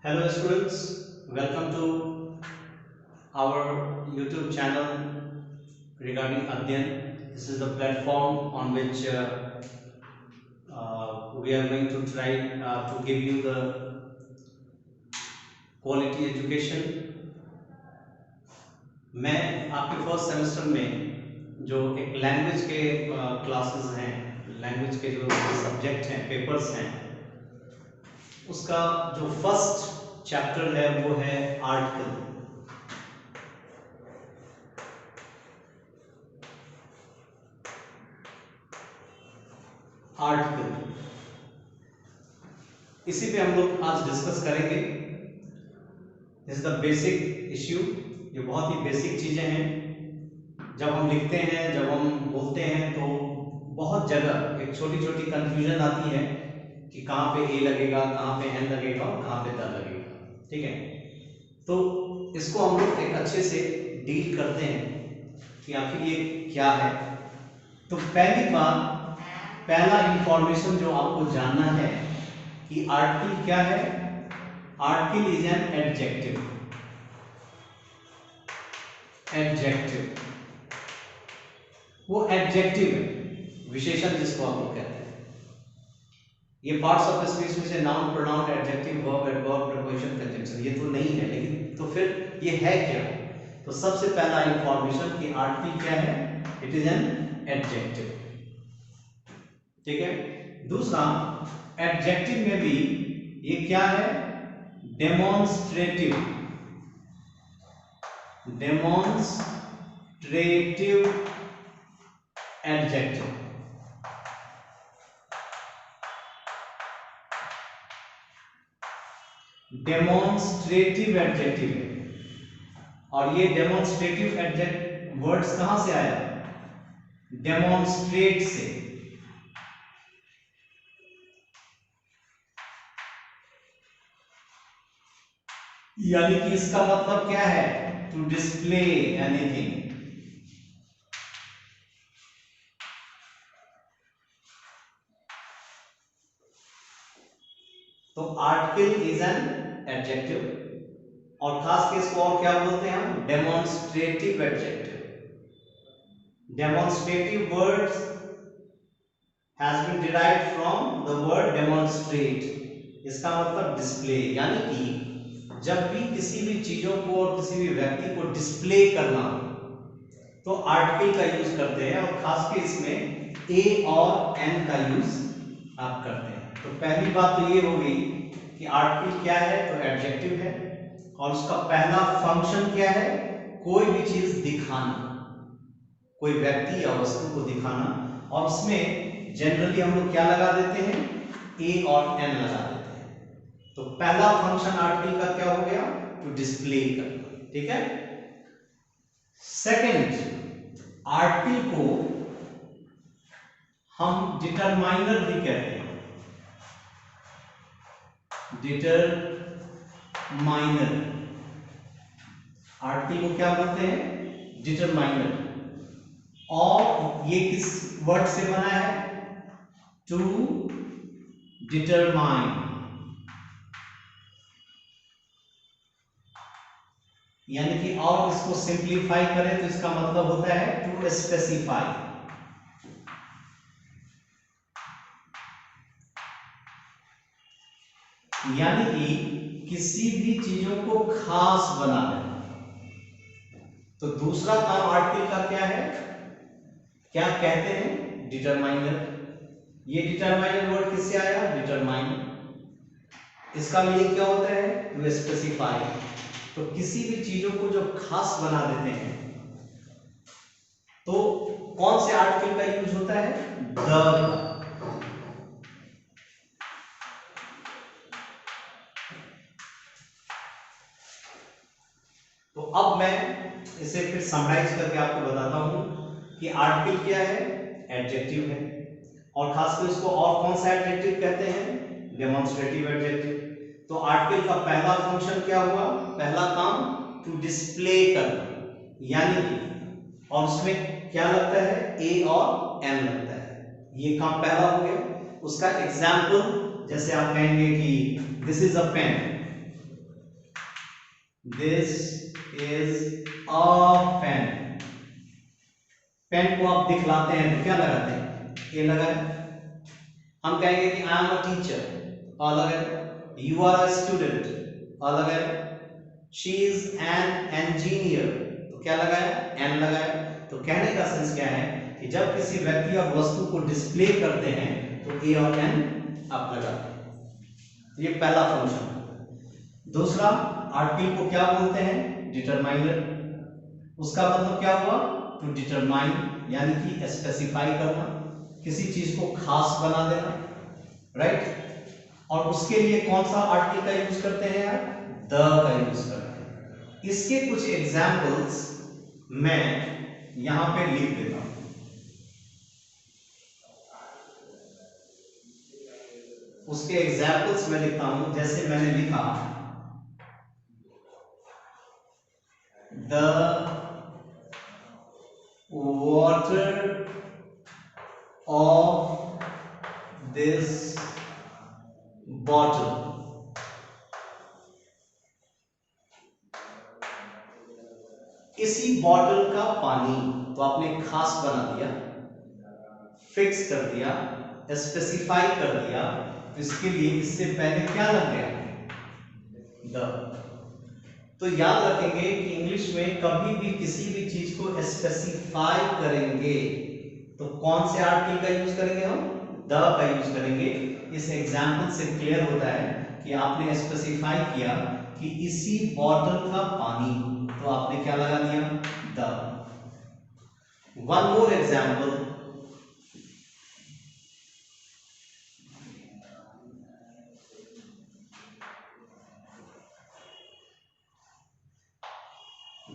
Hello students, welcome to our YouTube channel regarding Adyan. This is the platform on which we are going to try to give you the quality education. मैं आपके first semester में जो एक language के classes हैं, language के जो subject हैं, पेपर्स हैं, उसका जो फर्स्ट चैप्टर है वो है आर्टिकल। आर्टिकल इसी पे हम लोग आज डिस्कस करेंगे। This is the basic issue. ये बहुत ही बेसिक चीजें हैं। जब हम लिखते हैं, जब हम बोलते हैं तो बहुत जगह एक छोटी छोटी कंफ्यूजन आती है कि कहाँ पे ए लगेगा, कहाँ पे एन लगेगा और कहाँ पे द लगेगा। ठीक है, तो इसको हम लोग एक अच्छे से डील करते हैं कि आखिर ये क्या है। तो पहली बात, पहला इंफॉर्मेशन जो आपको जानना है कि आर्टिकल क्या है। Article is an adjective. Adjective वो एडजेक्टिव है, विशेषण जिसको आप लोग कहते हैं। ये पार्ट्स ऑफ स्पीच में से noun, pronoun, adjective, verb, adverb, preposition, conjunction, ये तो नहीं है, लेकिन तो फिर ये है क्या? तो सबसे पहला इंफॉर्मेशन कि आर्टिकल क्या है, इट इज एन एडजेक्टिव। ठीक है। दूसरा, एडजेक्टिव में भी ये क्या है, demonstrative. Demonstrative adjective. Demonstrative adjective है। और ये डेमोन्स्ट्रेटिव एडजेक्टिव वर्ड्स कहां से आया? डेमोन्स्ट्रेट से। यानी कि इसका मतलब क्या है? To display anything. तो आर्टिकल इज एन एडजेक्टिव और खास के इसको और क्या बोलते हैं हम? Demonstrative adjective. Demonstrative words has been derived from the word demonstrate. इसका मतलब डिस्प्ले, यानी कि जब भी किसी भी चीजों को और किसी भी व्यक्ति को डिस्प्ले करना तो आर्टिकल का यूज करते हैं, और खास के इसमें ए और एन का यूज आप करते हैं। तो पहली बात तो ये हो गई कि आर्टिकल क्या है, तो एडजेक्टिव है और उसका पहला फंक्शन क्या है? कोई भी चीज दिखाना, कोई व्यक्ति या वस्तु को दिखाना। और उसमें जनरली हम लोग क्या लगा देते हैं? ए और एन लगा देते हैं। तो पहला फंक्शन आर्टिकल का क्या हो गया? टू डिस्प्ले करना। ठीक है। सेकंड, आर्टिकल को हम डिटरमाइनर भी कहते हैं। डिटरमाइनर। आर्टिकल को क्या बोलते हैं? डिटरमाइनर। और ये किस वर्ड से बना है? To determine. यानी कि और इसको सिंप्लीफाई करें तो इसका मतलब होता है टू स्पेसिफाई। यानी कि किसी भी चीजों को खास बना देना। तो दूसरा काम आर्टिकल का क्या है? क्या कहते हैं? डिटरमाइनर। ये डिटरमाइनर वर्ड किससे आया? डिटरमाइन। इसका मीनिंग क्या होता है? To specify. तो किसी भी चीजों को जो खास बना देते हैं तो कौन से आर्टिकल का यूज होता है? द। तो अब मैं इसे फिर समराइज करके आपको बताता हूं कि आर्टिकल क्या है? एडजेक्टिव है। और खासकर इसको और कौन सा एडजेक्टिव कहते हैं? Demonstrative adjective. तो आर्टिकल का पहला फंक्शन क्या हुआ? पहला काम टू डिस्प्ले करना, यानी कि, और उसमें क्या लगता है? ए और एन लगता है। ये काम पहला हो गया। उसका एग्जाम्पल जैसे आप कहेंगे कि this is a pen, this is a pen. Pen को आप दिखलाते हैं तो क्या लगाते हैं? ए लगाए। हम कहेंगे कि आई एम अ टीचर, अ लगाए। यू आर अ स्टूडेंट, अ लगाए। शी इज एन इंजीनियर, तो क्या लगाया? एन लगाया। तो कहने का सेंस क्या है कि जब किसी व्यक्ति और वस्तु को डिस्प्ले करते हैं तो ए और एन आप लगाते हैं। ये पहला फंक्शन। दूसरा, आर्टिकल को क्या बोलते हैं? डिटरमाइनर। उसका मतलब क्या हुआ? टू डिटरमाइन, यानी कि स्पेसिफाई करना, किसी चीज को खास बना देना, राइट। और उसके लिए कौन सा आर्टिकल का यूज करते हैं यार? द का यूज करते हैं। इसके कुछ एग्जाम्पल्स मैं यहां पे लिख देता हूं। उसके एग्जाम्पल्स मैं लिखता हूं, जैसे मैंने लिखा the water of this bottle, इसी बॉटल का पानी। तो आपने खास बना दिया, फिक्स कर दिया, स्पेसिफाई कर दिया। तो इसके लिए इससे पहले क्या लग गया? द। तो याद रखेंगे कि इंग्लिश में कभी भी किसी भी चीज को स्पेसिफाई करेंगे तो कौन से आर्टिकल का यूज करेंगे? हम द का यूज करेंगे। इस एग्जाम्पल से क्लियर होता है कि आपने स्पेसिफाई किया कि इसी बॉटल का पानी, तो आपने क्या लगा दिया? The. One more example,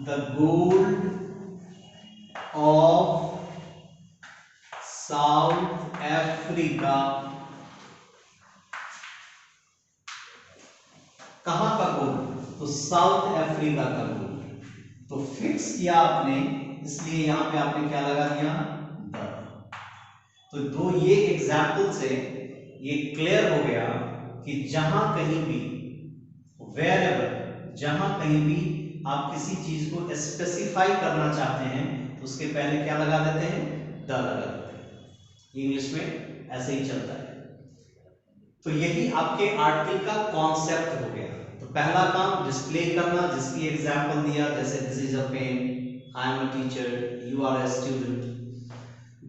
the gold of South Africa। कहां का गोल्ड? तो साउथ अफ्रीका का गोल्ड। तो फिक्स किया आपने, इसलिए यहां पे आपने क्या लगा दिया? द। तो दो ये एग्जाम्पल से ये क्लियर हो गया कि जहां कहीं भी, वेयरएवर, जहां कहीं भी आप किसी चीज को स्पेसिफाई करना चाहते हैं तो उसके पहले क्या लगा देते हैं? द लगा देते हैं। इंग्लिश में ऐसे ही चलता है। तो यही आपके आर्टिकल का कॉन्सेप्ट हो गया। तो पहला काम डिस्प्ले करना, जिसकी एग्जांपल दिया, जैसे this is a pen, I am a teacher, you are a student.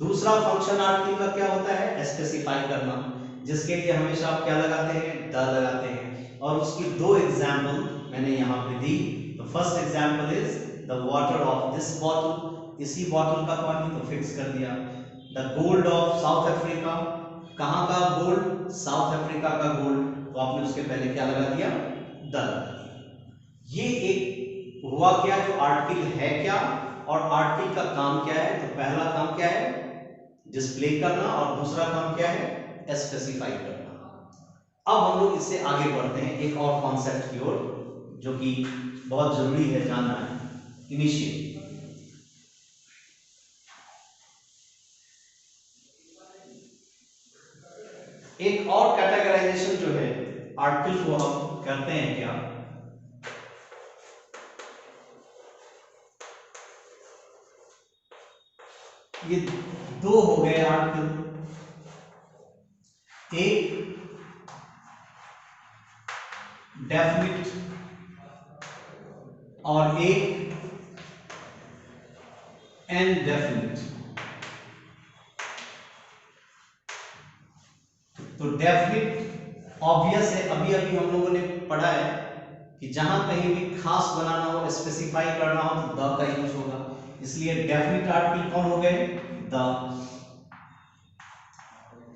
दूसरा फंक्शन आर्टिकल का क्या होता है? स्पेसिफाई करना, जिसके लिए हमेशा आप क्या लगाते हैं? द लगाते हैं। और उसकी दो एग्जांपल मैंने यहां पे दी। तो first example is the water of this bottle, इसी बॉटल का पानी, तो फिक्स कर दिया। The gold of south Africa, कहां का गोल्ड? साउथ अफ्रीका का गोल्ड, तो आपने उसके पहले क्या लगा दिया? द लगा दिया। ये एक हुआ क्या, जो आर्टिकल है क्या और आर्टिकल का काम क्या है। तो पहला काम क्या है? डिस्प्ले करना, और दूसरा काम क्या है? स्पेसिफाई करना। अब हम लोग इससे आगे बढ़ते हैं एक और कॉन्सेप्ट की ओर, जो कि बहुत जरूरी है जानना है। इनिशियल। एक और कैटेगराइजेशन जो है आर्टिकल को हम करते हैं क्या? ये दो हो गए आर्टिकल, एक डेफिनिट और एक इनडेफिनिट। तो डेफिनिट ऑब्वियस है, अभी अभी हम लोगों ने पढ़ा है कि जहां कहीं भी खास बनाना हो, स्पेसिफाई करना हो, तो द का यूज होगा। इसलिए डेफिनिट आर्टिकल कौन हो गए? द।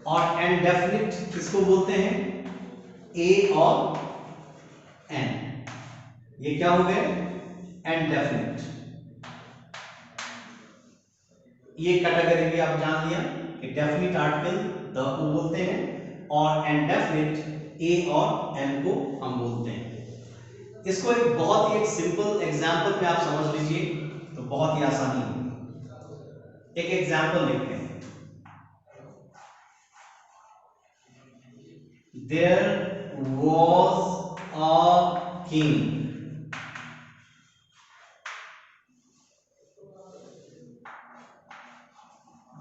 और इनडेफिनिट किसको बोलते हैं? ए और एन। ये क्या हो गए? इनडेफिनिट। ये कैटेगरी भी आप जान लिया कि डेफिनिट आर्टिकल द को बोलते हैं और इनडेफिनिट ए और एन को हम बोलते हैं। इसको एक बहुत ही एक सिंपल एग्जांपल में आप समझ लीजिए तो बहुत ही आसानी होगी। एक एग्जांपल लिखते हैं। There was a king.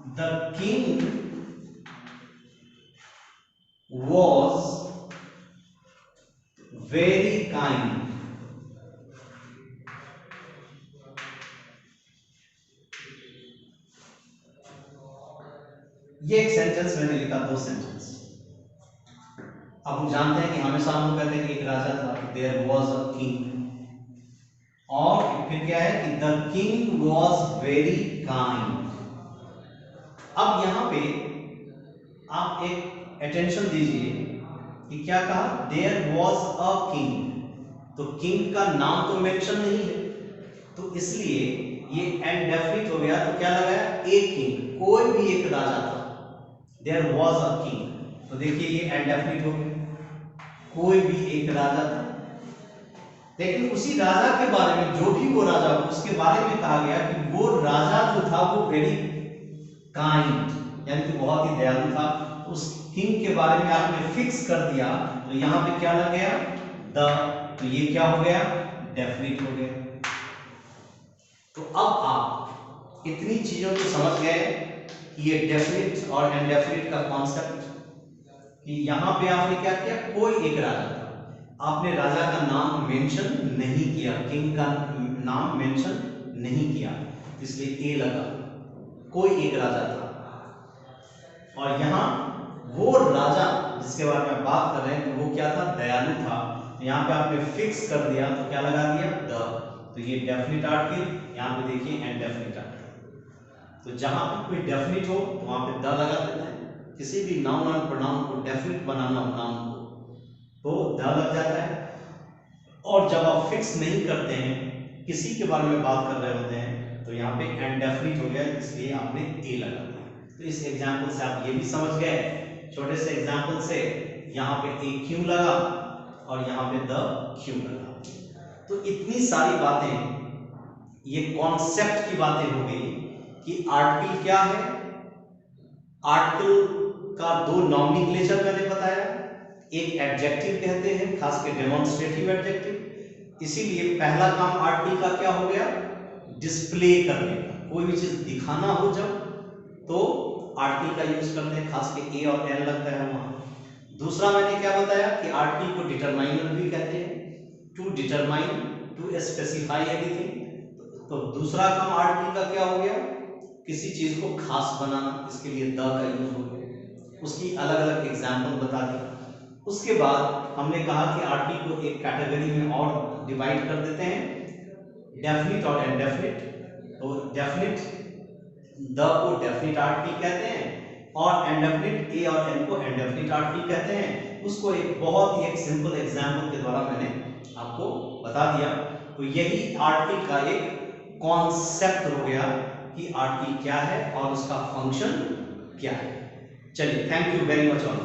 The king was very kind. ये एक सेंटेंस मैंने लिखा, 2 सेंटेंस। अब हम जानते हैं कि हमेशा हम कहते हैं कि एक राजा था, देयर वॉज अ किंग, और फिर क्या है कि the king was very kind. अब यहां पे आप एक अटेंशन दीजिए कि क्या कहा, देयर वॉज अ किंग, तो किंग का नाम तो मेंशन नहीं है, तो इसलिए ये इंडेफिनिट हो गया। तो क्या लगाया, ए किंग, कोई भी एक राजा था। देयर वॉज अ किंग, तो देखिए ये इंडेफिनिट हो गया, कोई भी एक राजा था। लेकिन उसी राजा के बारे में, जो भी वो राजा हो, उसके बारे में कहा गया कि वो राजा जो था वो वेरी काइंड, यानी कि बहुत ही दयालु था। उस किंग के बारे में आपने फिक्स कर दिया, तो यहां पे क्या लग गया, द, तो ये क्या हो गया, डेफिनिट हो गया। तो अब आप इतनी चीजों को समझ गए कि ये डेफिनिट और इनडेफिनिट का कॉन्सेप्ट, कि यहां पे आपने क्या किया, कोई एक राजा था, आपने राजा का नाम मेंशन नहीं किया, किंग का नाम मेंशन नहीं किया, इसलिए ए लगा, कोई एक राजा था। और यहां वो राजा जिसके बारे में बात कर रहे हैं, तो वो क्या था, दयालु था। तो यहां पे आपने फिक्स कर दिया, तो क्या लगा दिया, द, तो ये डेफिनिट आर्टिकल, यहां पे देखिए इनडेफिनिट आर्टिकल। तो जहां पे कोई डेफिनिट हो तो वहां पे द लगा देते हैं। किसी भी नाउन और प्रोनाउन को डेफिनिट बनाना हो नाउन को, तो द लग जाता है। और जब आप फिक्स नहीं करते हैं, किसी के बारे में बात कर रहे होते हैं, तो यहाँ पे इनडेफिनिट हो गया, इसलिए आपने ए लगा दिया। तो इस एग्जाम्पल से आप ये भी समझ गए, छोटे से एग्जाम्पल से, यहाँ पे ए क्यों लगा और यहाँ पे द क्यों लगा। तो इतनी सारी बातें, ये कॉन्सेप्ट की बातें हो गई कि आर्टिकल क्या है। आर्टिकल का 2 नॉमिनक्लेचर मैंने बताया, एक एडजेक्टिव कहते हैं, खास कर डेमोन्स्ट्रेटिव एडजेक्टिव। इसीलिए पहला काम आर्टिकल का क्या हो गया, डिस्प्ले करने का, कोई भी चीज दिखाना हो जब, तो आर्टिकल का यूज करते हैं, खास के ए और एन लगता है वहां। दूसरा मैंने क्या बताया कि आर्टिकल को डिटरमाइनर भी कहते हैं, to determine, to specify anything. तो दूसरा काम आर्टिकल का क्या हो गया, किसी चीज को खास बनाना, इसके लिए द का यूज हो गया। उसकी अलग अलग एग्जाम्पल बता दी। उसके बाद हमने कहा कि आर्टिकल को एक कैटेगरी में और डिवाइड कर देते हैं, डेफिनिट और इनडेफिनिट। तो डेफिनिट, द को डेफिनिट आर्टिकल कहते हैं, और इनडेफिनिट, ए और एन को इनडेफिनिट आर्टिकल कहते हैं। उसको एक बहुत ही एक सिंपल एग्जाम्पल के द्वारा मैंने आपको बता दिया। तो यही आर्टिकल का एक कॉन्सेप्ट हो गया कि आर्टिकल क्या है और उसका फंक्शन क्या है। चलिए, thank you very much all.